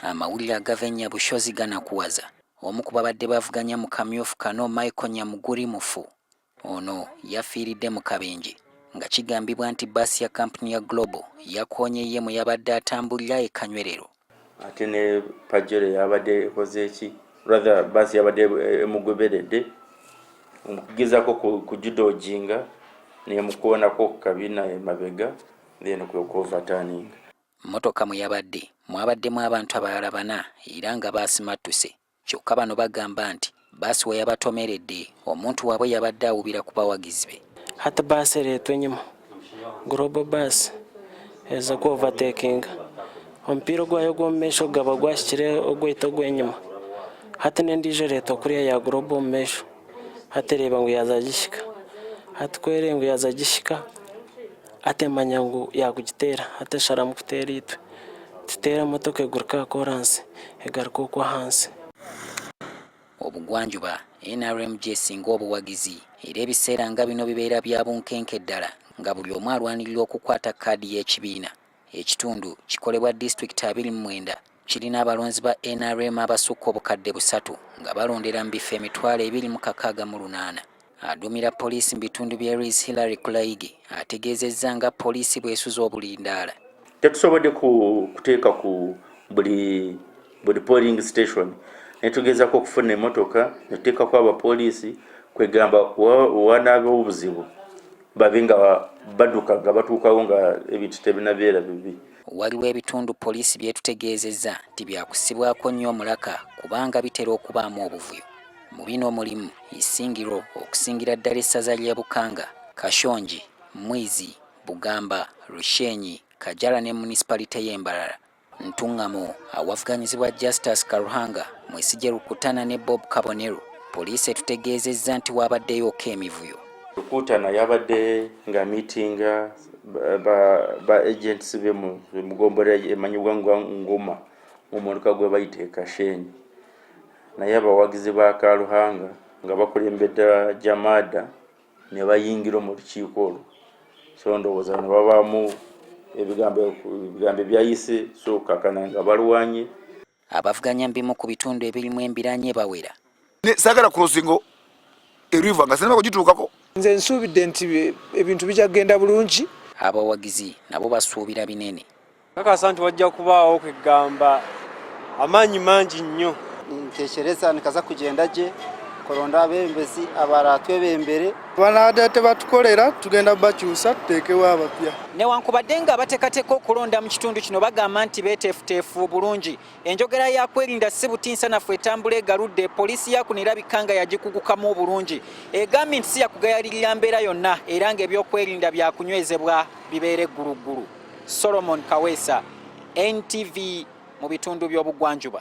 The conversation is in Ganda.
amawulire agavenya Bushozi ganakuwaza. Omu ku babadde bavuganya mu kamyufu kano Michael Nyamuguri mufu. Ono yafiiridde mu kabenje nga kigambibwa nti bbaasi ya kampuni ya Global yakoonye ye mu yabadde atambulira e Kanywerero. Ate ne Pajero yabadde ekoze eki rather bbaasi yabadde emugoberedde okugezaako kugidojinga nemukoonako kabina emabega then overturning. Motoka mu yabadde mwabaddemu abantu abalala 4 era nga baasimattuse. Kyokka bano bagamba nti bbaasi we yabatomeredde omuntu waabwe yabadde awubira ku bawagizi be. Hata basi leto nyuma Global bus eza ku overtaking ompiro gwayo gw'omumesho gaba gwashikire ogwito gw'enyuma hata nendijo leto kuriya ya Global mesho hata reba ngo yazagishika hata kwere ngo yazagishika ate manyangu yakugitera hata sharamu kutera itwe tutera motoka eguruka koranse egaruka kwa hansi. Obugwanjuba NRM jesinga obuwagizi era ebiseera nga bino bibeera bya bunkenke ddala nga buli omu alwanirira okukwata kaadi y'ekibiina. Ekitundu kikolebwa disitulikiti 29 kirina abalonzi ba NRM abasukka obukadde 3 nga balondera mu bifo emitwalo 268. Adumira poliisi mu bitundu bya Rees Hillary Kulaige ategeezezza nga poliisi bw'esuza obulindaala. Tetusobodde kuteeka ku buli polling station netugezaako okufuna emmotoka netuteekako abapoliisi kwegamba wanaabewo obuzibu babe nga badduka nga batuukawo nga ebintu tebinabeera bibi. Waliwo ebitundu poliisi byetutegeezezza nti byakusibwako nnyo omulaka kubanga bitera okubaamu obuvuyo. Mu bino mulimu Isingiro okusingira ddala essaza lya Bukanga, Kashonji, Mwizi, Bugamba, Rushenyi, Kajala ne municipality y'Embarara. Ntungamo awavuganyizibwa Justus Karuhanga Mwesigye Rukutana ne Bob Kabonero. Poliisi etutegeezezza nti wabaddeyo emivuyo. Rukutana yabadde nga meetinga ba agents be mu mugombora emanyibwa Ngoma mu motoka gwe bayita Kashenyi. Naye abawagizi ba Karuhanga nga bakulembedde Jamada ne bayingira mu lukiiko olwo. So ndowooza ne babaamu ebigambo byayise so kakana nga balwanye. Abavuganya mbimu ku bitundu ebirimu embiranye bawera. Sagala crossing eriva nga sinaba kugituukako. Nze nsuubidde nti ebintu bijagenda bulungi. Abawagizi nabo basuubira binene. Kakasa nti wajja kubaawo kwegamba amaanyi mangi nnyo. Ntekereza nikaza kugenda gye koronda abembezi abaratwe bembere banadde tebatukolera tugenda bakyusa tuteekewo abapya. Newankubadde nga bateekateeka okulonda mu kitundu kino bagamba nti beeteefuteefu bulungi. Enjogera ya kwerinda si butinsanafu etambula egaludde poliisi yakuno erabika nga yagikugukamu bulungi. Egambye nti si yakugayalirira mbeera yonna era ng'ebyokwerinda byakunywezebwa bibeere egguluggulu. Solomon Kaweesa, NTV mu bitundu by'obugwanjuba.